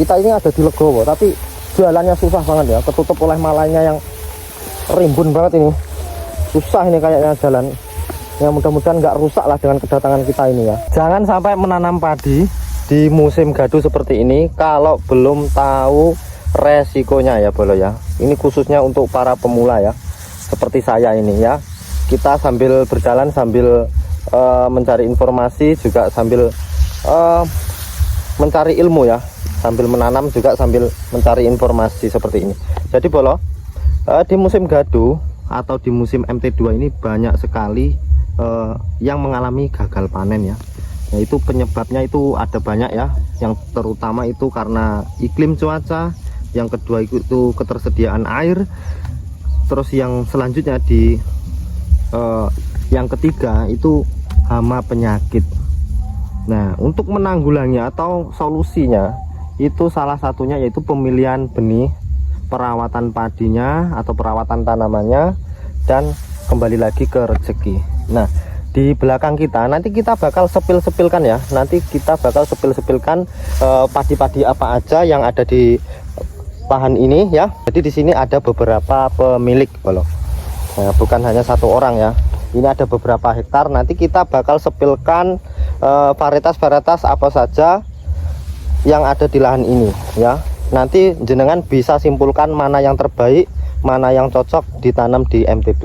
Kita ini ada di Legowo, tapi jalannya susah banget ya, ketutup oleh malaynya yang rimbun banget ini. Susah ini kayaknya jalan. Ya mudah-mudahan nggak rusak lah dengan kedatangan kita ini ya. Jangan sampai menanam padi di musim gaduh seperti ini kalau belum tahu resikonya ya bolo ya. Ini khususnya untuk para pemula ya, seperti saya ini ya. Kita sambil berjalan sambil mencari informasi, juga sambil mencari ilmu ya, sambil menanam juga sambil mencari informasi seperti ini. Jadi bolo, di musim gaduh atau di musim MT2 ini banyak sekali yang mengalami gagal panen ya. Yaitu penyebabnya itu ada banyak ya. Yang terutama itu karena iklim cuaca, yang kedua itu ketersediaan air, terus yang selanjutnya yang ketiga itu hama penyakit. Nah, untuk menanggulangi atau solusinya itu salah satunya yaitu pemilihan benih, perawatan padinya atau perawatan tanamannya, dan kembali lagi ke rezeki. Nah, di belakang kita nanti kita bakal sepil-sepilkan ya. Nanti kita bakal sepil-sepilkan padi-padi apa aja yang ada di lahan ini ya. Jadi di sini ada beberapa pemilik bolo. Nah, bukan hanya satu orang ya. Ini ada beberapa hektar. Nanti kita bakal sepilkan varietas-varietas apa saja yang ada di lahan ini ya. Nanti jenengan bisa simpulkan mana yang terbaik, mana yang cocok ditanam di MT2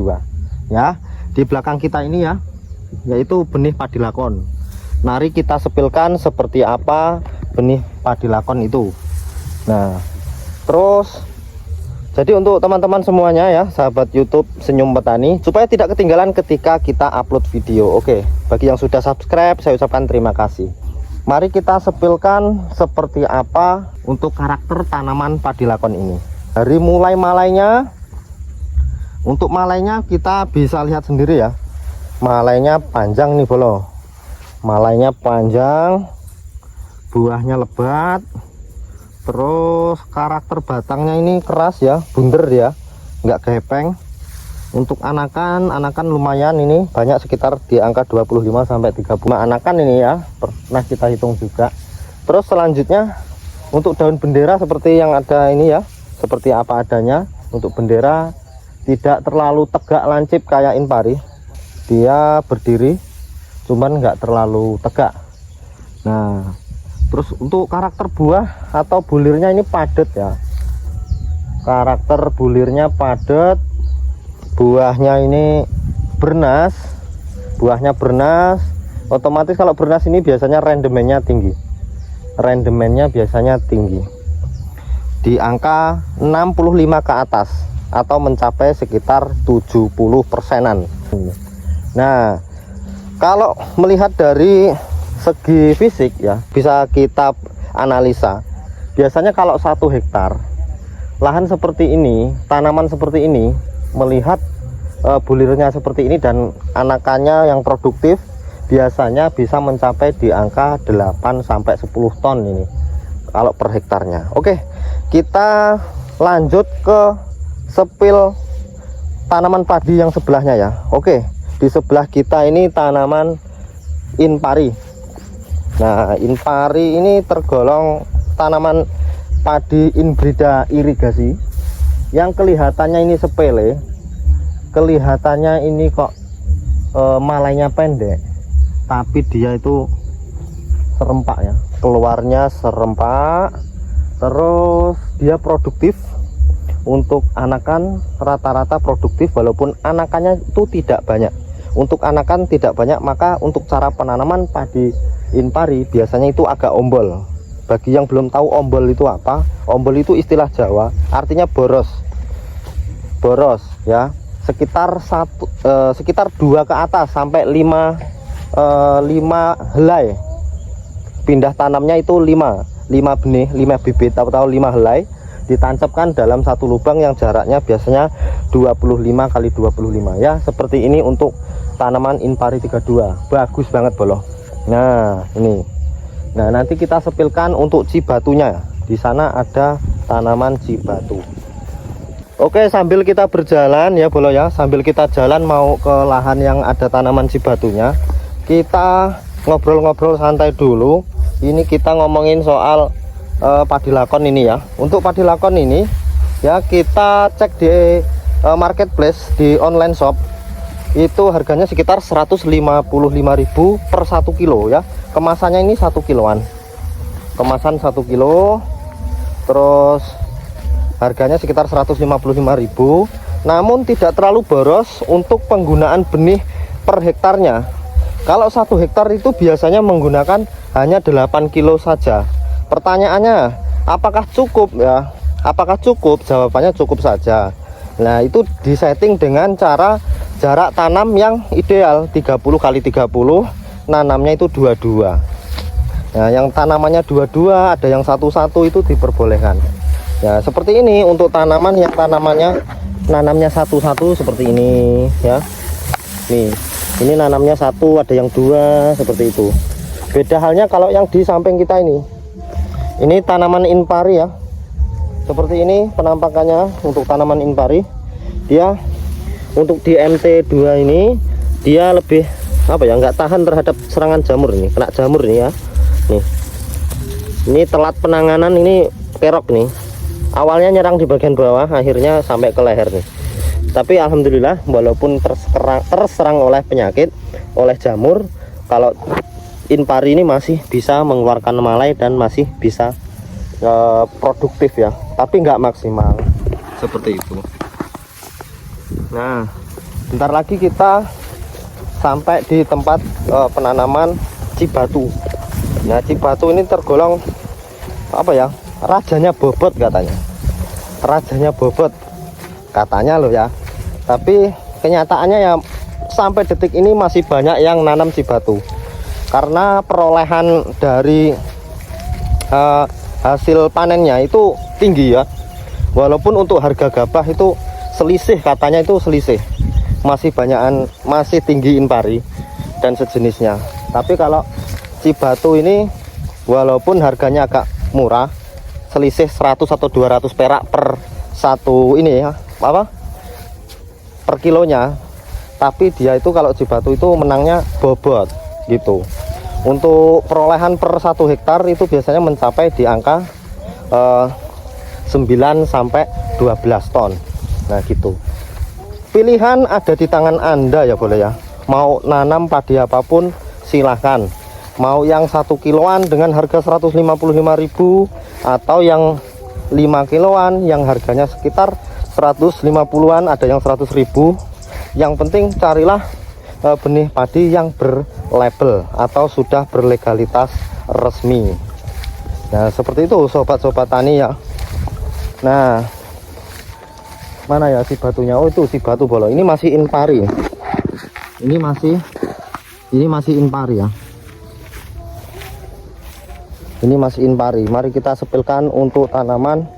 ya. Di belakang kita ini ya, yaitu benih padi lakon. Mari kita sepilkan seperti apa benih padi lakon itu. Nah, terus jadi untuk teman-teman semuanya ya, sahabat YouTube Senyum Petani, supaya tidak ketinggalan ketika kita upload video. Oke, bagi yang sudah subscribe saya ucapkan terima kasih. Mari kita sepilkan seperti apa untuk karakter tanaman padi lakon ini. Dari mulai malaynya, untuk malaynya kita bisa lihat sendiri ya. Malaynya panjang nih bolo. Malaynya panjang, buahnya lebat. Terus karakter batangnya ini keras ya, bunder ya, nggak gepeng. Untuk anakan lumayan ini, banyak sekitar di angka 25 sampai 35 anakan ini ya, pernah kita hitung juga. Terus selanjutnya untuk daun bendera seperti yang ada ini ya, seperti apa adanya. Untuk bendera tidak terlalu tegak lancip kayak Inpari, dia berdiri cuman nggak terlalu tegak. Nah, terus untuk karakter buah atau bulirnya ini padat ya. Karakter bulirnya padat, buahnya ini bernas. Buahnya bernas. Otomatis kalau bernas ini biasanya rendemennya tinggi. Rendemennya biasanya tinggi. Di angka 65 ke atas atau mencapai sekitar 70%-an. Nah, kalau melihat dari segi fisik ya, bisa kita analisa. Biasanya kalau 1 hektar lahan seperti ini, tanaman seperti ini, melihat bulirnya seperti ini dan anakannya yang produktif, biasanya bisa mencapai di angka 8 sampai 10 ton ini kalau per hektarnya. Oke, kita lanjut ke sepil tanaman padi yang sebelahnya ya. Oke, di sebelah kita ini tanaman Inpari. Nah, Inpari ini tergolong tanaman padi inbrida irigasi yang kelihatannya ini sepele, kelihatannya ini kok malaynya pendek, tapi dia itu serempak ya, keluarnya serempak. Terus dia produktif. Untuk anakan rata-rata produktif, walaupun anakannya itu tidak banyak. Untuk anakan tidak banyak, maka untuk cara penanaman padi Inpari biasanya itu agak ombol. Bagi yang belum tahu ombol itu apa, ombol itu istilah Jawa, artinya boros. Boros ya, sekitar 2 ke atas sampai 5 helai. Pindah tanamnya itu 5 benih, 5 bibit atau 5 helai, ditancapkan dalam satu lubang yang jaraknya biasanya 25 kali 25 ya. Seperti ini untuk tanaman Inpari 32. Bagus banget bolo. Nah, ini. Nah, nanti kita sepilkan untuk cibatunya. Di sana ada tanaman cibatu. Oke, sambil kita berjalan ya bolo ya, sambil kita jalan mau ke lahan yang ada tanaman cibatunya, kita ngobrol-ngobrol santai dulu. Ini kita ngomongin soal padi lakon ini ya. Untuk padi lakon ini ya, kita cek di marketplace, di online shop, itu harganya sekitar 155.000 per 1 kilo ya. Kemasannya ini 1 kiloan, kemasan 1 kilo, terus harganya sekitar 155.000. Namun tidak terlalu boros untuk penggunaan benih per hektarnya. Kalau 1 hektar itu biasanya menggunakan hanya 8 kilo saja. Pertanyaannya, apakah cukup ya? Apakah cukup? Jawabannya cukup saja. Nah, itu disetting dengan cara jarak tanam yang ideal, 30 kali 30, nanamnya itu 22. Nah, yang tanamannya 22, ada yang 11 itu diperbolehkan. Ya, seperti ini untuk tanaman yang nanamnya 11 seperti ini ya. Nih, ini nanamnya 1, ada yang 2 seperti itu. Beda halnya kalau yang di samping kita ini. Ini tanaman inpari ya. Seperti ini penampakannya untuk tanaman inpari. Dia untuk di MT2 ini dia lebih nggak tahan terhadap serangan jamur ini, kena jamur nih ya. Nih, ini telat penanganan, ini kerok nih. Awalnya nyerang di bagian bawah, akhirnya sampai ke leher nih. Tapi alhamdulillah, walaupun terserang oleh penyakit, oleh jamur, kalau inpari ini masih bisa mengeluarkan malai dan masih bisa produktif ya, tapi nggak maksimal seperti itu. Nah, bentar lagi kita sampai di tempat penanaman cibatu. Nah, cibatu ini tergolong rajanya bobot katanya. Rajanya bobot katanya loh ya. Tapi kenyataannya ya sampai detik ini masih banyak yang nanam cibatu. Karena perolehan dari hasil panennya itu tinggi ya. Walaupun untuk harga gabah itu selisih, katanya itu selisih, masih tinggi inpari dan sejenisnya. Tapi kalau cibatu ini walaupun harganya agak murah, selisih 100 atau 200 perak per satu ini ya, per kilonya, tapi dia itu kalau cibatu itu menangnya bobot gitu. Untuk perolehan per 1 hektar itu biasanya mencapai di angka 9 sampai 12 ton. Nah gitu. Pilihan ada di tangan Anda ya, boleh ya. Mau nanam padi apapun silahkan. Mau yang 1 kiloan dengan harga 155.000 atau yang 5 kiloan yang harganya sekitar 150-an, ada yang 100.000. Yang penting carilah benih padi yang berlabel atau sudah berlegalitas resmi. Nah, seperti itu sobat-sobat tani ya. Nah, mana ya si batunya? Oh, itu si batu bolong. Ini masih inpari. Ini masih inpari ya. Ini masih inpari. Mari kita sepilkan untuk tanaman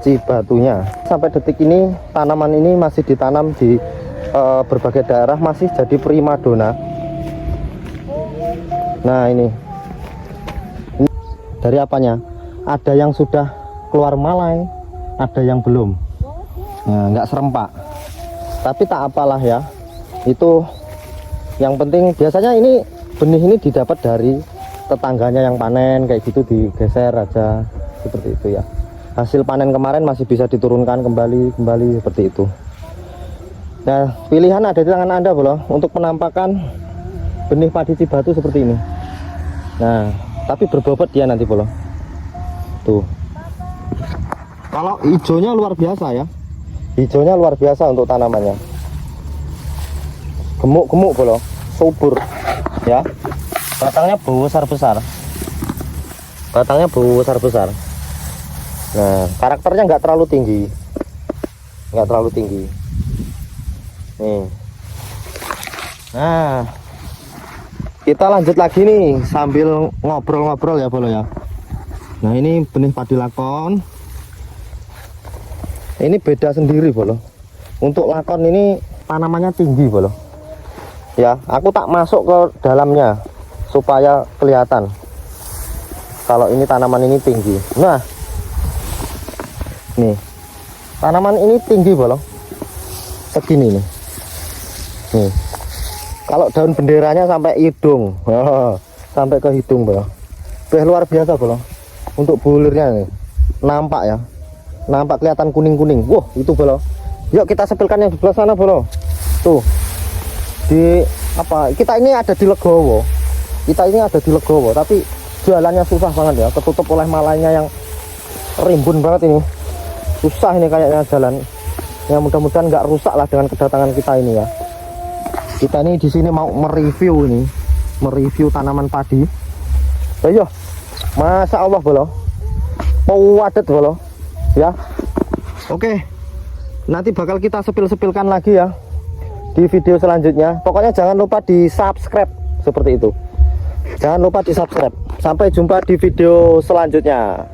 cibatunya. Sampai detik ini tanaman ini masih ditanam di berbagai daerah, masih jadi primadona. Nah, ini dari apanya? Ada yang sudah keluar malai, ada yang belum. Nah, nggak serempak, tapi tak apalah ya. Itu yang penting. Biasanya ini benih ini didapat dari tetangganya yang panen kayak gitu, digeser aja seperti itu ya. Hasil panen kemarin masih bisa diturunkan kembali seperti itu. Nah, pilihan ada di tangan Anda bro, untuk penampakan benih padi cibatu seperti ini. Nah, tapi berbobot dia nanti bro. Tuh, kalau hijaunya luar biasa ya. Hijaunya luar biasa untuk tanamannya. Gemuk-gemuk bro, subur ya. Batangnya besar-besar. Nah, karakternya nggak terlalu tinggi. Nih. Nah, kita lanjut lagi nih sambil ngobrol-ngobrol ya bro ya. Nah, ini benih padi lakon. Ini beda sendiri bro. Untuk lakon ini tanamannya tinggi bro. Ya, aku tak masuk ke dalamnya supaya kelihatan kalau ini tanaman ini tinggi. Nah, nih tanaman ini tinggi bro, segini nih. Nih, kalau daun benderanya sampai hidung, sampai ke hidung bro. Luar biasa bro. untuk bulirnya nih. Nampak ya, nampak kelihatan kuning-kuning. Wah itu bolo, yuk kita sepilkan yang di sebelah sana bolo. Tuh di apa, kita ini ada di Legowo, tapi jalannya susah banget ya, ketutup oleh malainya yang rimbun banget ini. Susah ini kayaknya jalan ya, mudah-mudahan nggak rusak lah dengan kedatangan kita ini ya. Kita ini di sini mau mereview tanaman padi. Ayo, Masya Allah bolo, padat bolo ya. Oke, nanti bakal kita sepil-sepilkan lagi ya di video selanjutnya. Pokoknya jangan lupa di subscribe seperti itu. Jangan lupa di subscribe. Sampai jumpa di video selanjutnya.